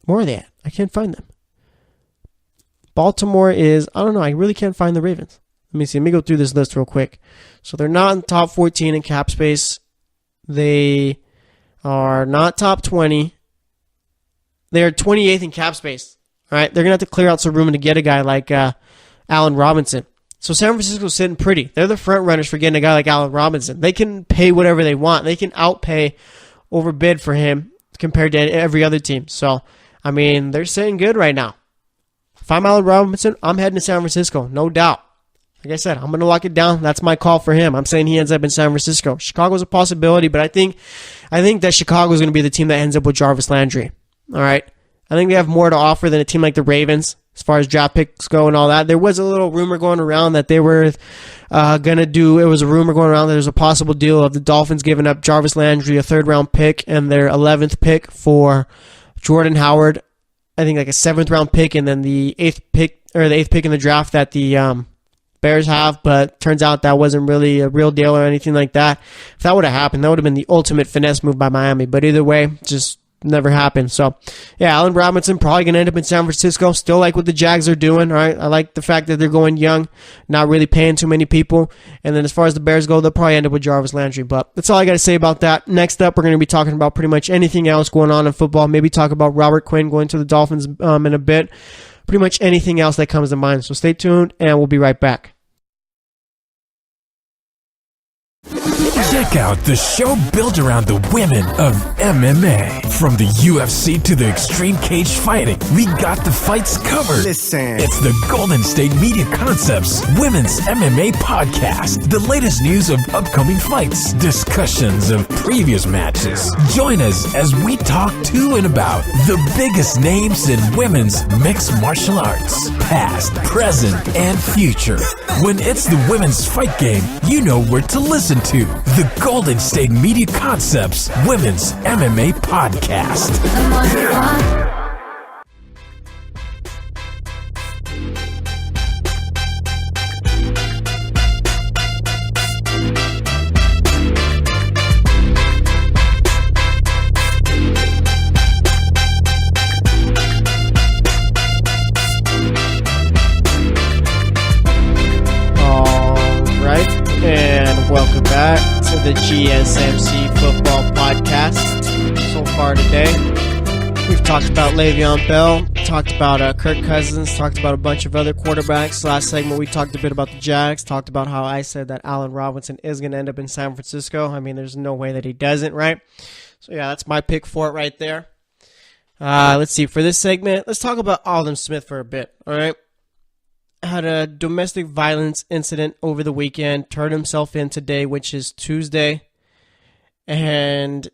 where are they at? I can't find them. Baltimore is, I don't know, I really can't find the Ravens. Let me see, let me go through this list real quick. So they're not in the top 14 in cap space. They are not top 20. They're 28th in cap space. All right, they're going to have to clear out some room to get a guy like Allen Robinson. So San Francisco's sitting pretty. They're the front runners for getting a guy like Allen Robinson. They can pay whatever they want. They can outpay, overbid for him compared to every other team. So, I mean, they're sitting good right now. If I'm Allen Robinson, I'm heading to San Francisco, no doubt. Like I said, I'm going to lock it down. That's my call for him. I'm saying he ends up in San Francisco. Chicago's a possibility, but I think that Chicago's going to be the team that ends up with Jarvis Landry. All right? I think they have more to offer than a team like the Ravens as far as draft picks go and all that. There was a little rumor going around that they were going to do, it was a rumor going around that there's a possible deal of the Dolphins giving up Jarvis Landry, a third-round pick, and their 11th pick for Jordan Howard. I think like a 7th-round pick, and then the 8th pick in the draft that the Bears have, but turns out that wasn't really a real deal or anything like that. If that would have happened, that would have been the ultimate finesse move by Miami. But either way, just never happened. So, yeah, Allen Robinson probably going to end up in San Francisco. Still like what the Jags are doing. All right, I like the fact that they're going young, not really paying too many people. And then as far as the Bears go, they'll probably end up with Jarvis Landry. But that's all I got to say about that. Next up, we're going to be talking about pretty much anything else going on in football. Maybe talk about Robert Quinn going to the Dolphins in a bit. Pretty much anything else that comes to mind. So stay tuned, and we'll be right back. Check out the show built around the women of MMA. From the UFC to the extreme cage fighting, we got the fights covered. Listen. It's the Golden State Media Concepts Women's MMA Podcast. The latest news of upcoming fights, discussions of previous matches. Join us as we talk to and about the biggest names in women's mixed martial arts, past, present, and future. When it's the women's fight game, you know where to listen to. The Golden State Media Concepts Women's MMA Podcast. Welcome back to the GSMC Football Podcast. So far today, we've talked about Le'Veon Bell, talked about Kirk Cousins, talked about a bunch of other quarterbacks. Last segment, we talked a bit about the Jags, talked about how I said that Allen Robinson is going to end up in San Francisco. I mean, there's no way that he doesn't, right? So, yeah, that's my pick for it right there. Let's see. For this segment, let's talk about Aldon Smith for a bit, all right? Had a domestic violence incident over the weekend, turned himself in today, which is Tuesday, and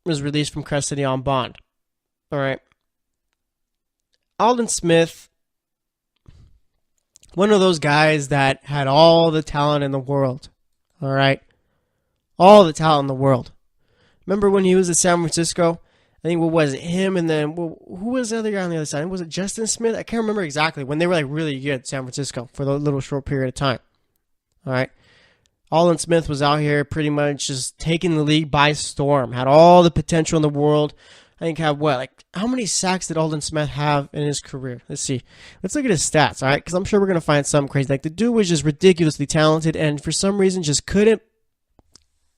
was released from custody on bond. All right. Aldon Smith, one of those guys that had all the talent in the world. All right. All the talent in the world. Remember when he was at San Francisco? I think, what was it, him and then, who was the other guy on the other side? Was it Justin Smith? I can't remember exactly. When they were like really good at San Francisco for a little short period of time. All right. Aldon Smith was out here pretty much just taking the league by storm. Had all the potential in the world. I think how many sacks did Aldon Smith have in his career? Let's see. Let's look at his stats, all right? Because I'm sure we're going to find something crazy. Like, the dude was just ridiculously talented and for some reason just couldn't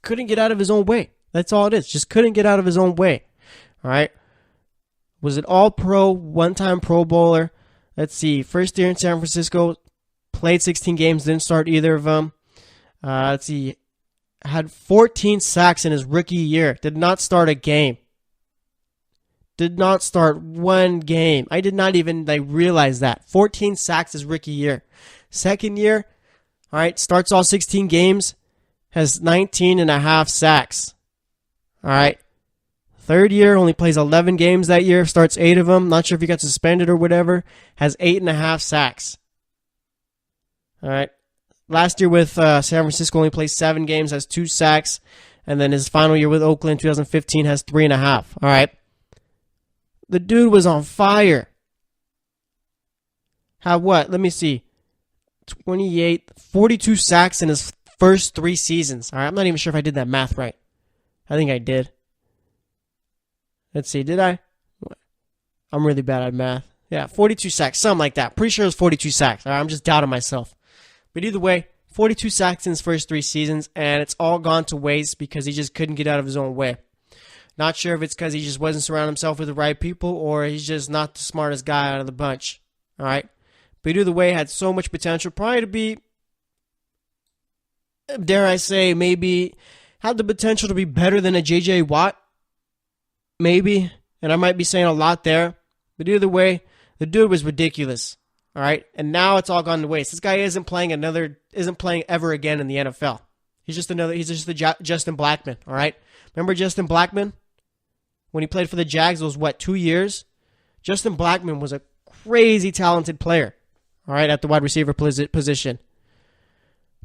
get out of his own way. That's all it is. Just couldn't get out of his own way. All right. Was it all pro, one-time Pro Bowler? Let's see. First year in San Francisco, played 16 games, didn't start either of them. Let's see. had 14 sacks in his rookie year. Did not start a game. Did not start one game. I did not even realize that. 14 sacks his rookie year. Second year, all right, starts all 16 games, has 19 and a half sacks. All right. Third year, only plays 11 games that year, starts 8 of them. Not sure if he got suspended or whatever. Has 8.5 sacks. All right. Last year with San Francisco, only plays 7 games, has 2 sacks. And then his final year with Oakland, 2015, has 3.5. All right. The dude was on fire. Had what? Let me see. 42 sacks in his first 3 seasons. All right. I'm not even sure if I did that math right. I think I did. Let's see. Did I? I'm really bad at math. Yeah, 42 sacks. Something like that. Pretty sure it was 42 sacks. All right, I'm just doubting myself. But either way, 42 sacks in his first 3 seasons, and it's all gone to waste because he just couldn't get out of his own way. Not sure if it's because he just wasn't surrounding himself with the right people or he's just not the smartest guy out of the bunch. All right? But either way, had so much potential. Probably to be, dare I say, maybe had the potential to be better than a J.J. Watt. Maybe. And I might be saying a lot there. But either way, the dude was ridiculous. All right? And now it's all gone to waste. This guy isn't playing ever again in the NFL. He's just the Justin Blackman. All right? Remember Justin Blackman? When he played for the Jags, it was, 2 years? Justin Blackman was a crazy talented player, all right, at the wide receiver position.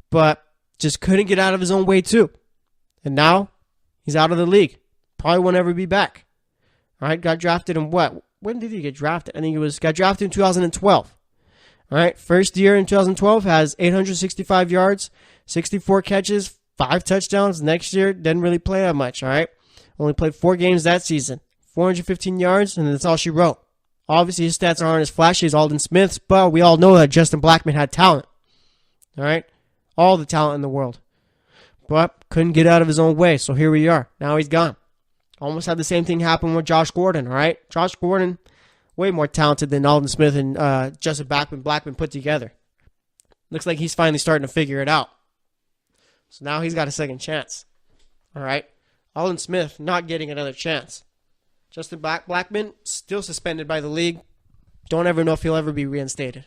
But just couldn't get out of his own way, too. And now he's out of the league. Probably won't ever be back. All right, got drafted in what? When did he get drafted? I think got drafted in 2012. All right, first year in 2012 has 865 yards, 64 catches, 5 touchdowns. Next year, didn't really play that much, all right? Only played 4 games that season. 415 yards, and that's all she wrote. Obviously, his stats aren't as flashy as Aldon Smith's, but we all know that Justin Blackman had talent. All right? All the talent in the world. But couldn't get out of his own way, so here we are. Now he's gone. Almost had the same thing happen with Josh Gordon, all right? Josh Gordon, way more talented than Aldon Smith and Justin Blackman put together. Looks like he's finally starting to figure it out. So now he's got a second chance. All right? Aldon Smith not getting another chance. Justin Blackman still suspended by the league. Don't ever know if he'll ever be reinstated.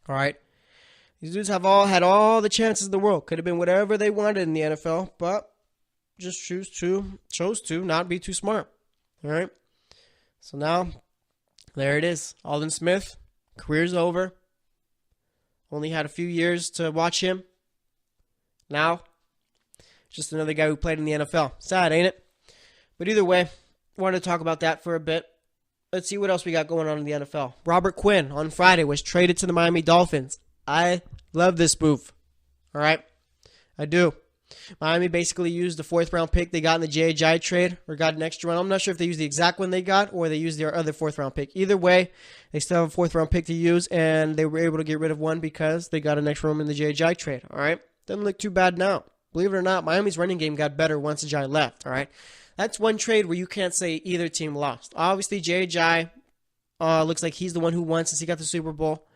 All right? These dudes have had all the chances in the world. Could have been whatever they wanted in the NFL, but just chose to not be too smart. All right? So now, there it is. Aldon Smith, career's over. Only had a few years to watch him. Now, just another guy who played in the NFL. Sad, ain't it? But either way, wanted to talk about that for a bit. Let's see what else we got going on in the NFL. Robert Quinn on Friday was traded to the Miami Dolphins. I love this move. All right? I do. Miami basically used the 4th-round pick they got in the J.J. trade, or got an extra one. I'm not sure if they used the exact one they got, or they used their other 4th-round pick. Either way, they still have a 4th-round pick to use, and they were able to get rid of one because they got an extra one in the J.J. trade. All right? Doesn't look too bad now. Believe it or not, Miami's running game got better once Jai left, all right? That's one trade where you can't say either team lost. Obviously, Jai looks like he's the one who won since he got the Super Bowl.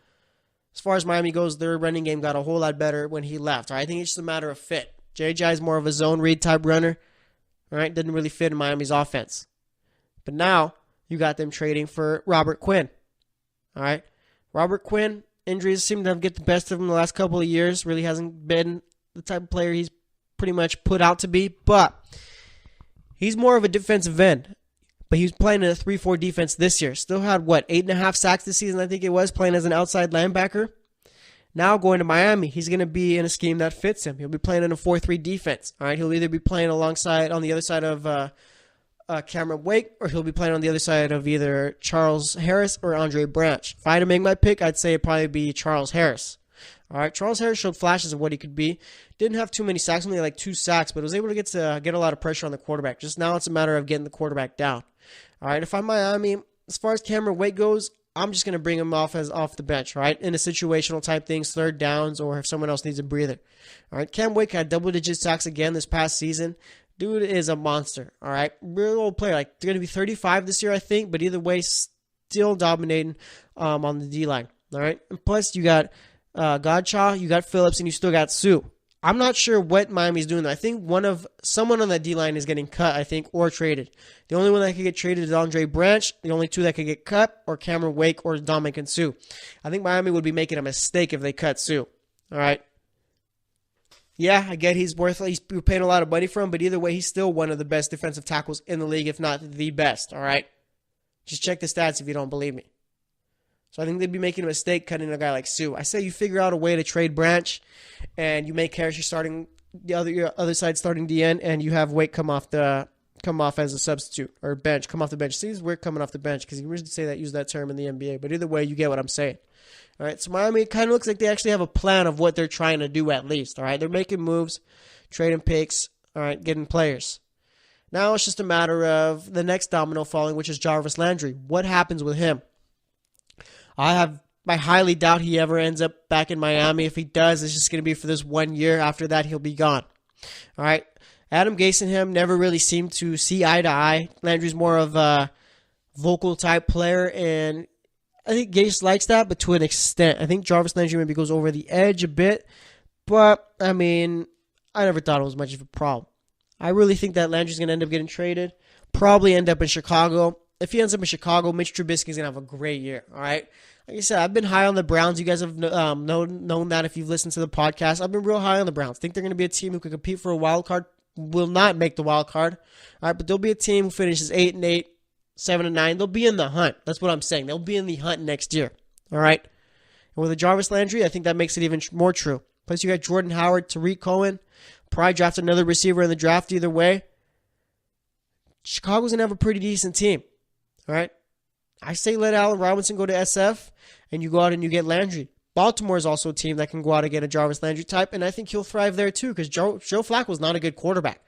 As far as Miami goes, their running game got a whole lot better when he left. All right? I think it's just a matter of fit. Jai is more of a zone read type runner. All right? Didn't really fit in Miami's offense. But now, you got them trading for Robert Quinn. All right? Robert Quinn, injuries seem to get the best of him the last couple of years. Really hasn't been the type of player he's pretty much put out to be, but he's more of a defensive end. But he was playing in a 3-4 defense this year. Still had, 8.5 sacks this season, I think it was, playing as an outside linebacker. Now going to Miami, he's going to be in a scheme that fits him. He'll be playing in a 4-3 defense. All right, he'll either be playing on the other side of Cameron Wake, or he'll be playing on the other side of either Charles Harris or Andre Branch. If I had to make my pick, I'd say it'd probably be Charles Harris. All right, Charles Harris showed flashes of what he could be. Didn't have too many sacks, only 2 sacks, but was able to get a lot of pressure on the quarterback. Just now it's a matter of getting the quarterback down. All right, if I'm Miami, as far as Cameron Wake goes, I'm just going to bring him off the bench, right? In a situational type things, 3rd downs, or if someone else needs a breather. All right, Cam Wake had double-digit sacks again this past season. Dude is a monster, all right? Real old player. They're going to be 35 this year, I think, but either way, still dominating on the D-line, all right? And plus, you got Godshaw, you got Phillips, and you still got Sue. I'm not sure what Miami's doing. I think someone on that D-line is getting cut, I think, or traded. The only one that could get traded is Andre Branch. The only two that could get cut are Cameron Wake or Dominican Sue. I think Miami would be making a mistake if they cut Sue. All right. Yeah, I get he's worthless. We're paying a lot of money for him, but either way, he's still one of the best defensive tackles in the league, if not the best. All right. Just check the stats if you don't believe me. So I think they'd be making a mistake cutting a guy like Sue. I say you figure out a way to trade Branch, and you make Harris your other side starting DN, and you have Wake come off as a substitute or bench, come off the bench. Seems weird coming off the bench because you usually use that term in the NBA, but either way, you get what I'm saying. All right, so Miami kind of looks like they actually have a plan of what they're trying to do at least. All right, they're making moves, trading picks, all right, getting players. Now it's just a matter of the next domino falling, which is Jarvis Landry. What happens with him? I highly doubt he ever ends up back in Miami. If he does, it's just going to be for this 1 year. After that, he'll be gone. All right. Adam Gase and him never really seemed to see eye to eye. Landry's more of a vocal type player, and I think Gase likes that, but to an extent. I think Jarvis Landry maybe goes over the edge a bit, but, I mean, I never thought it was much of a problem. I really think that Landry's going to end up getting traded, probably end up in Chicago. If he ends up in Chicago, Mitch Trubisky's going to have a great year, all right? Like I said, I've been high on the Browns. You guys have known that if you've listened to the podcast. I've been real high on the Browns. Think they're going to be a team who can compete for a wild card. Will not make the wild card, all right? But they'll be a team who finishes 8-8, 7-9. They'll be in the hunt. That's what I'm saying. They'll be in the hunt next year, all right? And with a Jarvis Landry, I think that makes it even more true. Plus, you got Jordan Howard, Tariq Cohen. Probably draft another receiver in the draft either way. Chicago's going to have a pretty decent team. All right. I say let Allen Robinson go to SF, and you go out and you get Landry. Baltimore is also a team that can go out and get a Jarvis Landry type, and I think he'll thrive there too because Joe Flacco's not a good quarterback.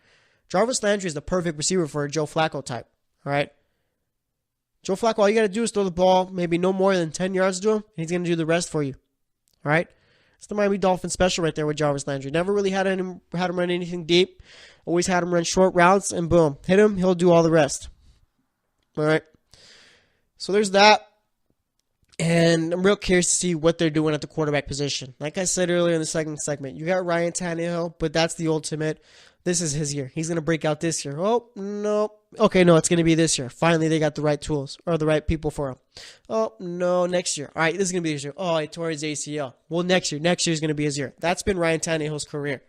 Jarvis Landry is the perfect receiver for a Joe Flacco type. All right. Joe Flacco, all you got to do is throw the ball maybe no more than 10 yards to him, and he's going to do the rest for you. All right. It's the Miami Dolphins special right there with Jarvis Landry. Never really had him run anything deep. Always had him run short routes, and boom, hit him, he'll do all the rest. All right. So there's that. And I'm real curious to see what they're doing at the quarterback position. Like I said earlier in the second segment, you got Ryan Tannehill, but that's the ultimate. This is his year. He's going to break out this year. Oh, no. Okay, no, it's going to be this year. Finally, they got the right tools or the right people for him. Oh, no, next year. All right, this is going to be his year. Oh, he tore his ACL. Well, next year. Next year is going to be his year. That's been Ryan Tannehill's career.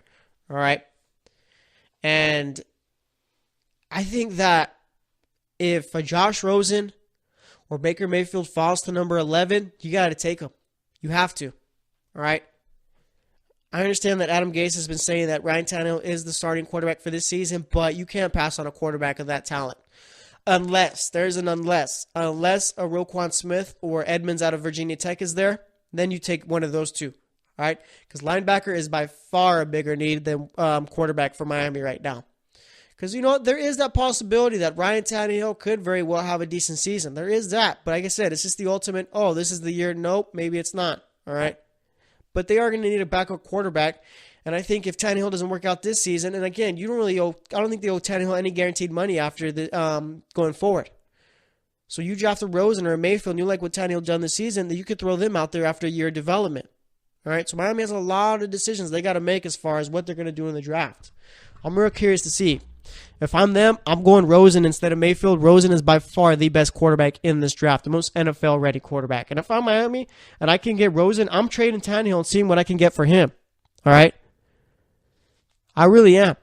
All right? And I think that if a Josh Rosen or Baker Mayfield falls to number 11, you got to take him. You have to. All right? I understand that Adam Gase has been saying that Ryan Tannehill is the starting quarterback for this season, but you can't pass on a quarterback of that talent. Unless a Roquan Smith or Edmonds out of Virginia Tech is there, then you take one of those two. All right? Because linebacker is by far a bigger need than quarterback for Miami right now. Because, you know, there is that possibility that Ryan Tannehill could very well have a decent season. There is that. But like I said, it's just the ultimate, oh, this is the year. Nope, maybe it's not. All right? But they are going to need a backup quarterback. And I think if Tannehill doesn't work out this season, and again, I don't think they owe Tannehill any guaranteed money after the going forward. So you draft a Rosen or a Mayfield, and you like what Tannehill done this season, then you could throw them out there after a year of development. All right? So Miami has a lot of decisions they got to make as far as what they're going to do in the draft. I'm real curious to see. If I'm them, I'm going Rosen instead of Mayfield. Rosen is by far the best quarterback in this draft, the most NFL-ready quarterback. And if I'm Miami and I can get Rosen, I'm trading Tannehill and seeing what I can get for him. All right? I really am.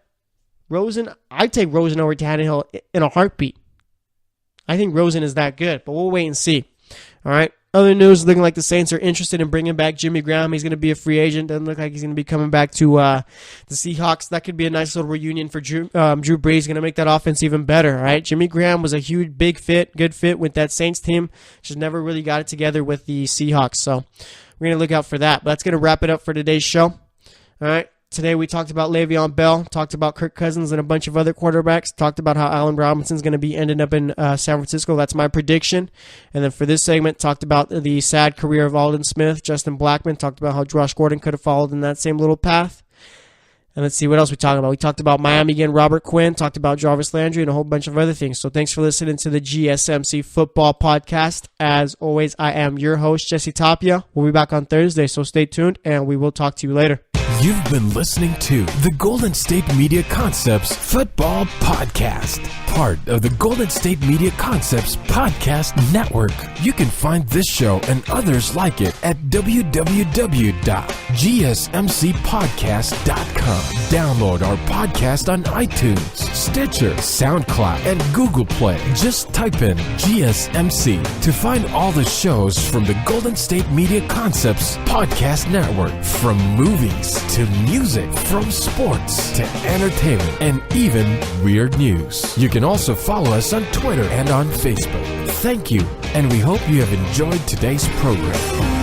Rosen, I'd take Rosen over Tannehill in a heartbeat. I think Rosen is that good, but we'll wait and see. All right? Other news, looking like the Saints are interested in bringing back Jimmy Graham. He's going to be a free agent. Doesn't look like he's going to be coming back to the Seahawks. That could be a nice little reunion for Drew Brees. Going to make that offense even better, all right? Jimmy Graham was a huge, good fit with that Saints team. Just never really got it together with the Seahawks. So we're going to look out for that. But that's going to wrap it up for today's show. All right? Today we talked about Le'Veon Bell, talked about Kirk Cousins and a bunch of other quarterbacks, talked about how Allen Robinson's going to be ending up in San Francisco. That's my prediction. And then for this segment, talked about the sad career of Aldon Smith, Justin Blackmon, talked about how Josh Gordon could have followed in that same little path. And let's see what else we talked about. We talked about Miami again, Robert Quinn, talked about Jarvis Landry, and a whole bunch of other things. So thanks for listening to the GSMC Football Podcast. As always, I am your host, Jesse Tapia. We'll be back on Thursday, so stay tuned, and we will talk to you later. You've been listening to the Golden State Media Concepts Football Podcast, part of the Golden State Media Concepts Podcast Network. You can find this show and others like it at www.gsmcpodcast.com. Download our podcast on iTunes, Stitcher, SoundCloud, and Google Play. Just type in GSMC to find all the shows from the Golden State Media Concepts Podcast Network, from movies to music, from sports to entertainment, and even weird news. You can also follow us on Twitter and on Facebook. Thank you, and we hope you have enjoyed today's program.